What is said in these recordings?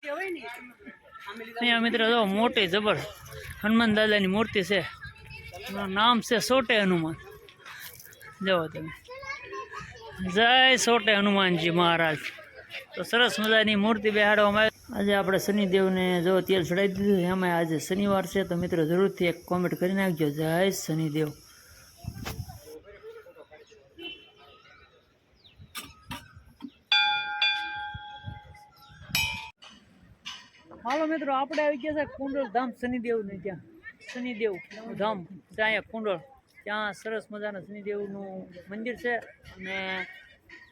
અહીંયા મિત્રો જો મોટી જબર હનુમાન દાદાની મૂર્તિ છે. નામ છે સોટે હનુમાન. જુઓ તમે, જય સોટે હનુમાનજી મહારાજ. તો સરસ મજાની મૂર્તિ બેહાડવામાં આવી. આજે આપણે શનિદેવને જો તેલ ચડાવી દીધું. એમાં આજે શનિવાર છે તો મિત્રો જરૂરથી એક કોમેન્ટ કરી નાખજો, જય શનિદેવ. હાલો મિત્રો, આપણે આવી ગયા છે કુંડળ ધામ શનિદેવને. ત્યાં શનિદેવ ધામ છે અહીંયા કુંડળ. ત્યાં સરસ મજાનું શનિદેવનું મંદિર છે અને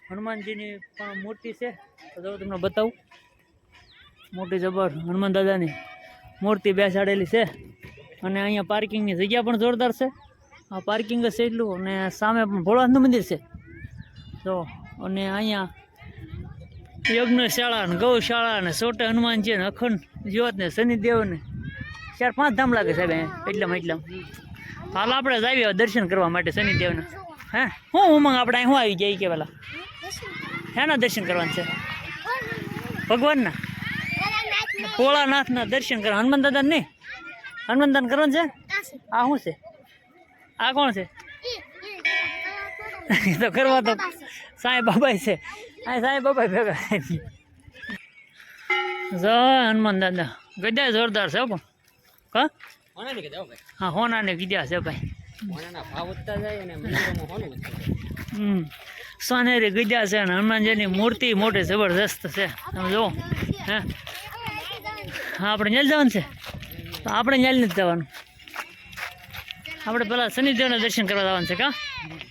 હનુમાનજીની પણ મૂર્તિ છે. તો જો તમને બતાવું, મોટી જબર હનુમાન દાદાની મૂર્તિ બેસાડેલી છે. અને અહીંયા પાર્કિંગની જગ્યા પણ જોરદાર છે. આ પાર્કિંગ છે એટલું. અને સામે પણ ભોળાનાથનું મંદિર છે. તો અને અહીંયા યજ્ઞશાળા ને ગૌશાળા ને સોટે હનુમાનજી ને અખંડ જ્યોત ને શનિદેવ ને 4-5 ધામ લાગે સાહેબ એટલામાં. હાલ આપણે જ આવ્યા દર્શન કરવા માટે શનિદેવના. હે હું ઉમંગ આપણે અહીં શું આવી જાય કે પેલા હેના દર્શન કરવાનું છે? ભગવાનના ભોળાનાથના દર્શન કરવા. હનુમાન દાદા નહીં, હનુમાન દાદા કરવાનું છે. આ શું છે? આ કોણ છે? તો કરવા તો સાંઈ બાબા છે. આ સાંઈ બાબા ભેગા જય હનુમાન દાદા. ગદ્યા જોરદાર છે પણ હા હોનાને કીધા છે ભાઈ. સોનેરી ગીધા છે અને હનુમાનજીની મૂર્તિ મોટી જબરદસ્ત છે. તમે જુઓ. હે આપણે ન્યાલ જવાનું છે તો આપણે ન્યાલ નથી જવાનું. આપણે પેલા શનિદેવના દર્શન કરવા જવાનું છે. કા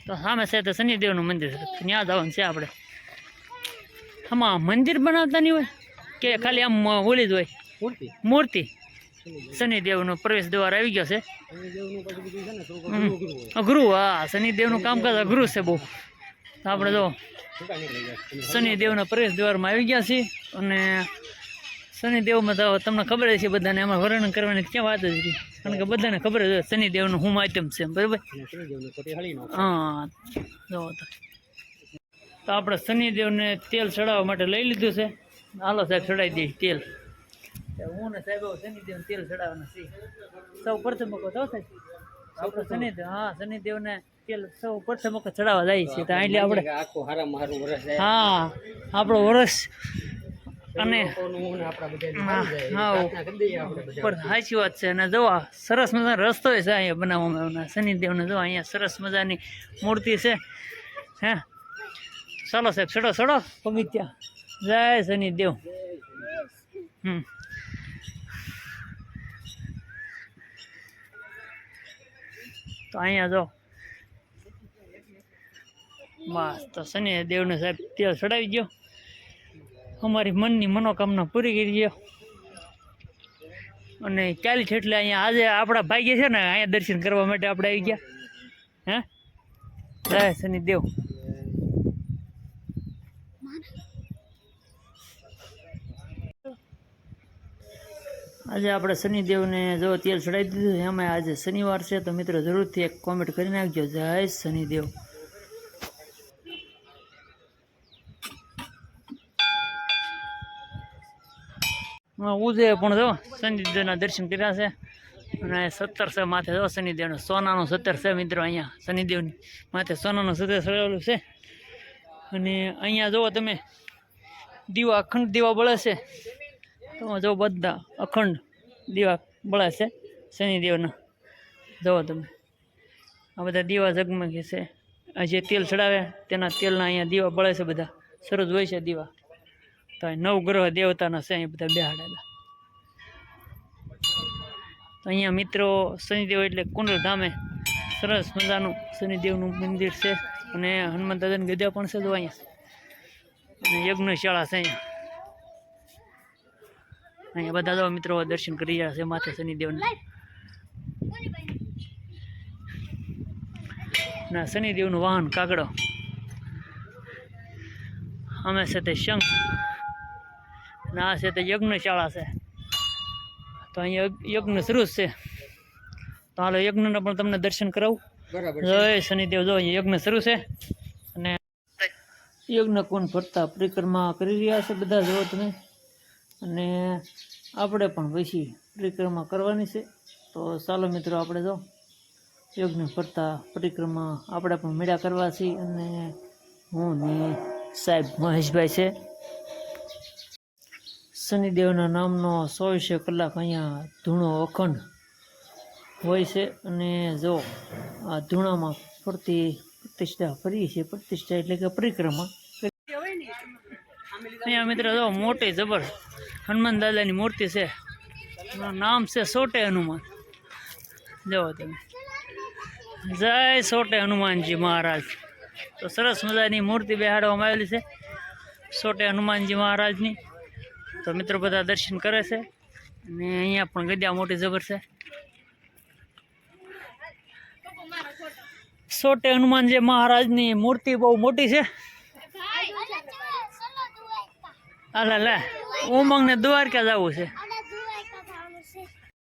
તો સામે છે તો શનિદેવનું મંદિર છે, ત્યાં જવાનું છે આપણે. આમાં મંદિર બનાવતા નહીં હોય કે ખાલી આમ ઓલી જ હોય મૂર્તિ? શનિદેવનો પ્રવેશ દ્વાર આવી ગયો છે. અઘરું, હા શનિદેવનું કામકાજ અઘરું છે બહુ. આપણે જો શનિદેવના પ્રવેશ દ્વારમાં આવી ગયા છીએ. અને શનિદેવમાં તો તમને ખબર છે બધાને, એમાં વર્ણન કરવાની ક્યાં વાત જ રહી, કારણ કે બધાને ખબર જ હોય શનિદેવનું શું માધ્યમ છે, બરાબર? હા જો તો આપણે શનિદેવને તેલ ચડાવવા માટે લઈ લીધું છે. હાલો સાહેબ ચડાવી દઈએ તેલ. હું ને સાહેબ શનિદેવને તેલ ચડાવવાના છીએ. સૌ પ્રથમ વખત સાહેબ આપણે શનિદેવ, હા શનિદેવને તેલ સૌ પ્રથમ વખત ચડાવવા જાય છે. તો એટલે આપણે હા આપણો વરસ અને હા ઉપર સાચી વાત છે. અને જોવા સરસ મજાનો રસ્તો છે અહીંયા બનાવવામાં શનિદેવને. જો અહીંયા સરસ મજાની મૂર્તિ છે. હે ચાલો સાહેબ ચડો ચડો પગથિયા. જય શનિદેવ. તો અહીંયા જો બસ તો શનિદેવને સાહેબ તેલ ચડાવી ગયો. અમારી મનની મનોકામના પૂરી કરી ગયો. અને ચાલી છે એટલે અહીંયા આજે આપણા ભાગ્ય છે ને અહીંયા દર્શન કરવા માટે આપણે આવી ગયા. હે જય શનિદેવ. આજે આપણે શનિદેવને જો તેલ ચડાવી દીધું. એમાં આજે શનિવાર છે તો મિત્રો જરૂરથી એક કોમેન્ટ કરી નાખજો, જય શનિદેવ. ઉજે પણ જો શનિદેવના દર્શન કર્યા છે. અને 17 છે માથે જો શનિદેવનો સોનાનો 17 છે મિત્રો. અહીંયા શનિદેવની માથે સોનાનો 17 ચડાવેલું છે. અને અહીંયા જુઓ તમે દીવા, અખંડ દીવા બળે છે. તો જો બધા અખંડ દીવા બળે છે શનિદેવના. જુઓ તમે આ બધા દીવા ઝગમગે છે. આ જે તેલ ચડાવે તેના તેલના અહીંયા દીવા બળે છે. બધા સરસ હોય છે દીવા. તો 9 ગ્રહ દેવતાના છે અહીંયા બધા બેહાડેલા. તો અહીંયા મિત્રો શનિદેવ એટલે કુંડળ ધામે સરસ મજાનું શનિદેવનું મંદિર છે. અને હનુમાન દાદાની ગદ્યા પણ છે જો અહીંયા. અને યજ્ઞશાળા છે અહીંયા બધા જો મિત્રો દર્શન કરી રહ્યા છે માથે શનિદેવના. ના શનિદેવનું વાહન કાગડો. અમે છે તે શંખ. ના છે તે યજ્ઞશાળા છે. તો અહીંયા યજ્ઞ શરૂ છે. તો હાલો યજ્ઞના પણ તમને દર્શન કરાવું. જય શનિદેવ. જો યજ્ઞ શરૂ છે. અને યજ્ઞ કુંડ ફરતા પરિક્રમા કરી રહ્યા છે બધા. જો તમે અને આપણે પણ પછી પરિક્રમા કરવાની છે. તો ચાલો મિત્રો, આપણે જો યોગને ફરતા પરિક્રમા આપણે પણ મેળા કરવા છીએ. અને હું ને સાહેબ મહેશભાઈ છે. શનિદેવના નામનો 24 કલાક અહીંયા ધૂણો અખંડ હોય છે. અને જો આ ધૂણામાં ફરતી પ્રતિષ્ઠા ફરીએ છીએ. પ્રતિષ્ઠા એટલે કે પરિક્રમા. અહીંયા મિત્રો જો મોટી જબર હનુમાન દાદાની મૂર્તિ છે. એનું નામ છે સોટે હનુમાન. જુઓ તમે, જય સોટે હનુમાનજી મહારાજ. તો સરસ મજાની મૂર્તિ બેહાડવામાં આવેલી છે સોટે હનુમાનજી મહારાજની. તો મિત્રો બધા દર્શન કરે છે. અને અહીંયા પણ ગદ્યા મોટી જબર છે. સોટે હનુમાનજી મહારાજની મૂર્તિ બહુ મોટી છે. હાલા લે, ઉમંગને દ્વારકા જવું છે.